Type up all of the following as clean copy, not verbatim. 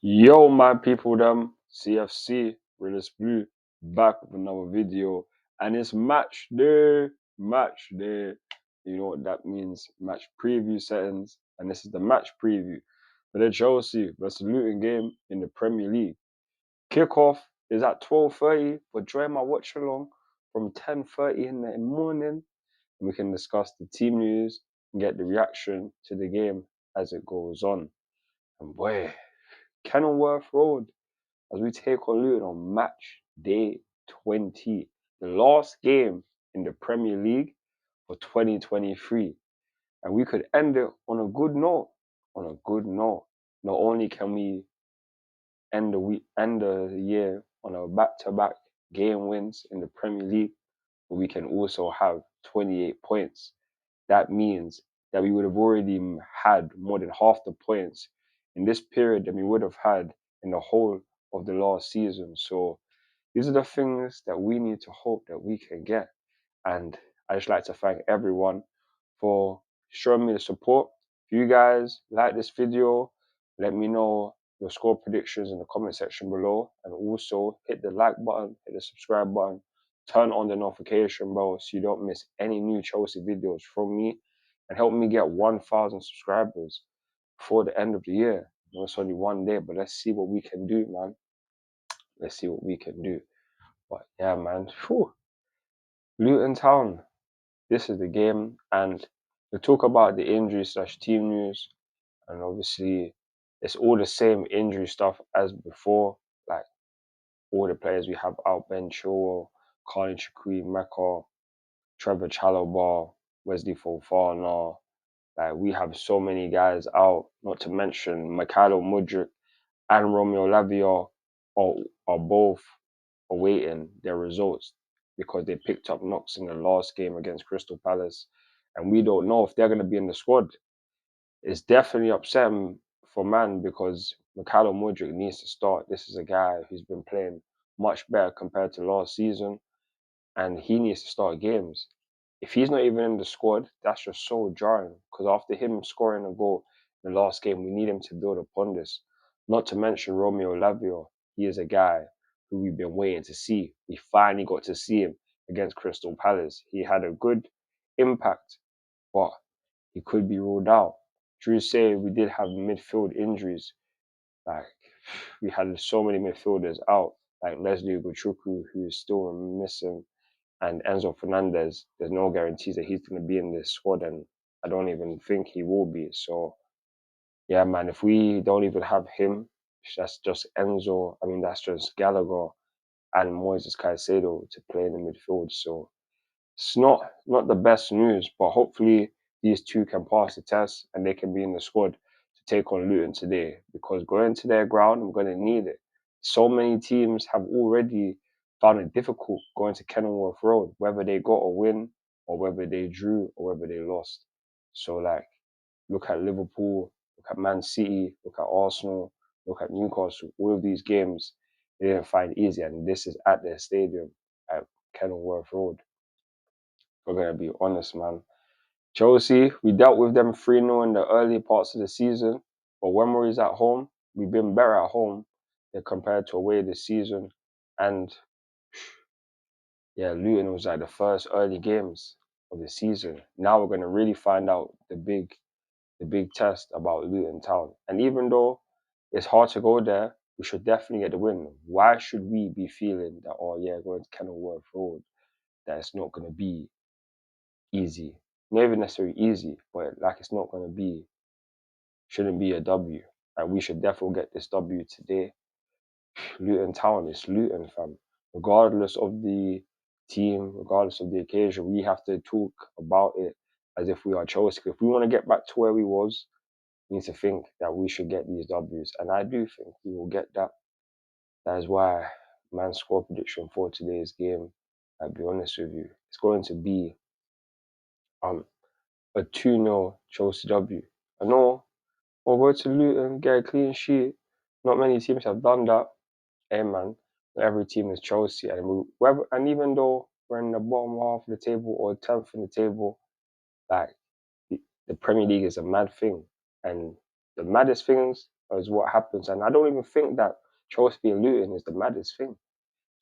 Yo, my people, them CFC, Realist Blue, back with another video, and it's match day, match day. You know what that means? Match preview settings, and this is the match preview for the Chelsea versus Luton game in the Premier League. Kickoff is at 12:30, but join my watch along from 10:30 in the morning, and we can discuss the team news and get the reaction to the game as it goes on. And boy, Kenilworth Road as we take on Luton on match day 20, the last game in the Premier League for 2023. And we could end it on a good note. On a good note. Not only can we end the year on a back-to-back game wins in the Premier League, but we can also have 28 points. That means that we would have already had more than half the points in this period than we would have had in the whole of the last season. So these are the things that we need to hope that we can get. And I just like to thank everyone for showing me the support. If you guys like this video, let me know your score predictions in the comment section below. And also hit the like button, hit the subscribe button, turn on the notification bell so you don't miss any new Chelsea videos from me. And help me get 1,000 subscribers before the end of the year. I know it's only one day, but let's see what we can do, man. Let's see what we can do. But yeah, man. Whew. Luton Town. This is the game, and we talk about the injury slash team news, and obviously it's all the same injury stuff as before. Like all the players we have out: Ben Chilwell, Carly Chukwu, Mecca, Trevor Chalobah, Wesley Fofana. Like we have so many guys out. Not to mention Mikhailo Mudryk and Romeo Lavia are both awaiting their results because they picked up knocks in the last game against Crystal Palace, and we don't know if they're going to be in the squad. It's definitely upsetting for man because Mikhailo Mudryk needs to start. This is a guy who's been playing much better compared to last season, and he needs to start games. If he's not even in the squad, that's just so jarring because after him scoring a goal in the last game, we need him to build upon this. Not to mention Romeo Lavia. He is a guy who we've been waiting to see. We finally got to see him against Crystal Palace. He had a good impact, but he could be ruled out. Drew said we did have midfield injuries. Like we had so many midfielders out, like Leslie Ugochukwu, who is still missing, and Enzo Fernandez. There's no guarantees that he's going to be in this squad, and I don't even think he will be. So yeah, man, if we don't even have him, that's just Enzo. I mean, that's just Gallagher and Moises Caicedo to play in the midfield. So it's not the best news, but hopefully these two can pass the test and they can be in the squad to take on Luton today. Because going to their ground, I'm going to need it. So many teams have already found it difficult going to Kenilworth Road, whether they got a win or whether they drew or whether they lost. So like, look at Liverpool, look at Man City, look at Arsenal, look at Newcastle. All of these games they didn't find easy, and this is at their stadium at Kenilworth Road. We're going to be honest, man. Chelsea, we dealt with them 3-0 in the early parts of the season, but when we're at home, we've been better at home than compared to away this season. And yeah, Luton was like the first early games of the season. Now we're going to really find out the big test about Luton Town. And even though it's hard to go there, we should definitely get the win. Why should we be feeling that, oh yeah, going to Kenilworth Road, that it's not going to be easy? Not even necessarily easy, but like it's not going to be, shouldn't be a W. Like we should definitely get this W today. Luton Town is Luton, fam. Regardless of the team, regardless of the occasion, we have to talk about it as if we are Chelsea. If we want to get back to where we was, we need to think that we should get these W's. And I do think we will get that. That is why man's score prediction for today's game, I'll be honest with you, it's going to be a 2-0 Chelsea W. I know we'll go to Luton, get a clean sheet. Not many teams have done that. Hey man, not every team is Chelsea. And even though we're in the bottom half of the table or 10th in the table, like the Premier League is a mad thing. And the maddest things is what happens. And I don't even think that Chelsea and Luton is the maddest thing.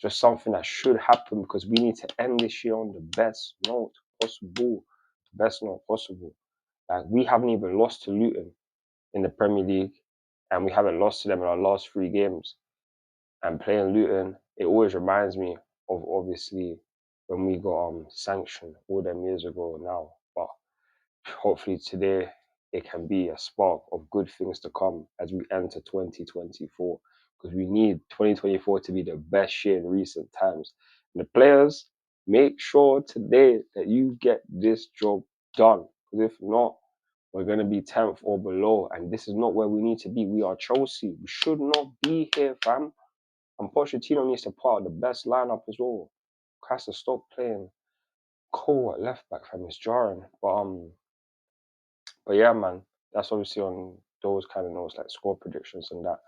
Just something that should happen because we need to end this year on the best note possible. Best note possible. Like, we haven't even lost to Luton in the Premier League, and we haven't lost to them in our last 3 games. And playing Luton, it always reminds me of obviously when we got sanctioned all them years ago now. But hopefully today it can be a spark of good things to come as we enter 2024, because we need 2024 to be the best year in recent times. And the players, make sure today that you get this job done, because if not, we're going to be 10th or below, and this is not where we need to be. We are Chelsea. We should not be here, fam. And Pochettino needs to put out the best lineup as well. Has to stop playing Cole at left back, fam. It's jarring. But yeah, man, that's obviously on those kind of notes, like score predictions and that.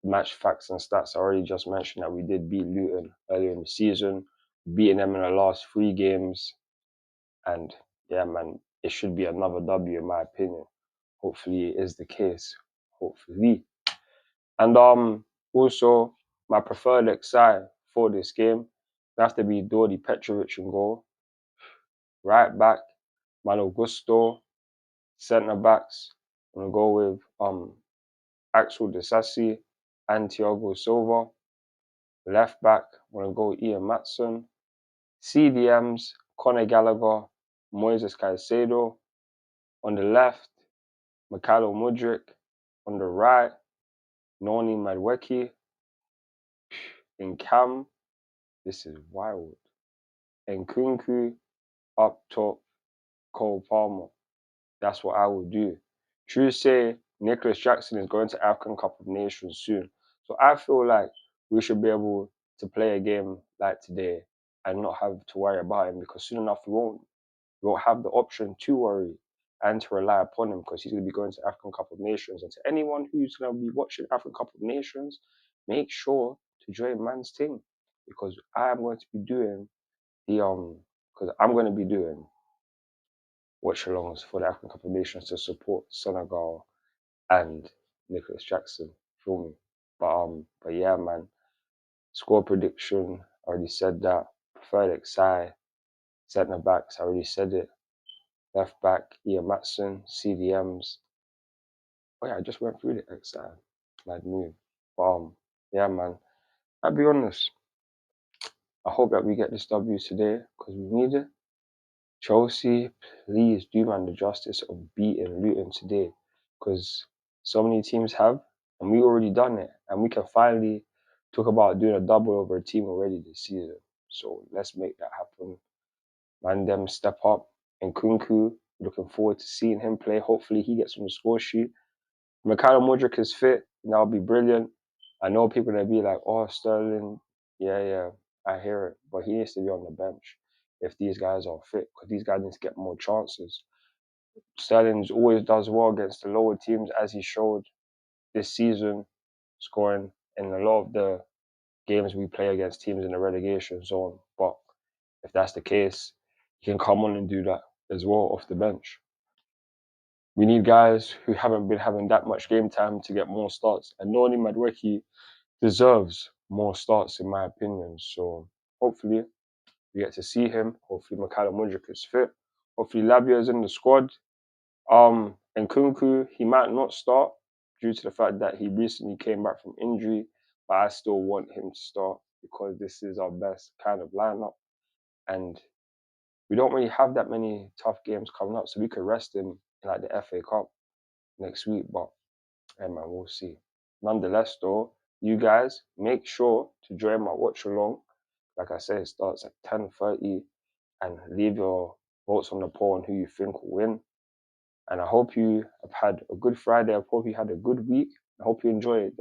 Match facts and stats. I already just mentioned that we did beat Luton earlier in the season, beating them in the last 3 games. And yeah, man, it should be another W in my opinion. Hopefully it is the case. Hopefully. And also my preferred XI for this game would have to be Dordy Petrovic in goal. Right back, Malo Gusto. Centre backs, I'm gonna go with Axel Disasi and Thiago Silva. Left back, I'm gonna go with Ian Matson. CDMs, Conor Gallagher, Moises Caicedo. On the left, Mikhailo Mudryk. On the right, Noni Madweki. In Cam, this is wild. And Kunku up top, Cole Palmer. That's what I would do. True say, Nicholas Jackson is going to African Cup of Nations soon. So I feel like we should be able to play a game like today and not have to worry about him, because soon enough we won't have the option to worry and to rely upon him, because he's going to be going to African Cup of Nations. And to anyone who's going to be watching African Cup of Nations, make sure to join man's team, because I am going to be doing watch-alongs for the African Cup of Nations to support Senegal and Nicholas Jackson. Feel me? But yeah, man. Score prediction, I already said that. Preferred XI, centre backs, I already said it. Left back, Ian Matson, CDMs. Oh yeah, I just went through the XI. Mad move. Yeah, man. I'll be honest. I hope that we get this W today because we need it. Chelsea, please do man the justice of beating Luton today, because so many teams have, and we already done it, and we can finally talk about doing a double over a team already this season. So let's make that happen. Man, them step up. And Kunku, looking forward to seeing him play. Hopefully he gets on the score sheet. Mikhailo Mudryk is fit, and that'll be brilliant. I know people that be like, oh, Sterling, yeah, I hear it, but he needs to be on the bench if these guys are fit, because these guys need to get more chances. Sterling always does well against the lower teams, as he showed this season, scoring in a lot of the games we play against teams in the relegation zone. But if that's the case, he can come on and do that as well off the bench. We need guys who haven't been having that much game time to get more starts. And Noni Madweki deserves more starts, in my opinion. So hopefully we get to see him. Hopefully Mikhailo Mudryk is fit. Hopefully Labia is in the squad. And Kunku, he might not start due to the fact that he recently came back from injury, but I still want him to start because this is our best kind of lineup. And we don't really have that many tough games coming up, so we could rest him in like the FA Cup next week. But hey man, we'll see. Nonetheless though, you guys make sure to join my watch along. Like I said, it starts at 10:30, and leave your votes on the poll on who you think will win. And I hope you have had a good Friday. I hope you had a good week. I hope you enjoy it.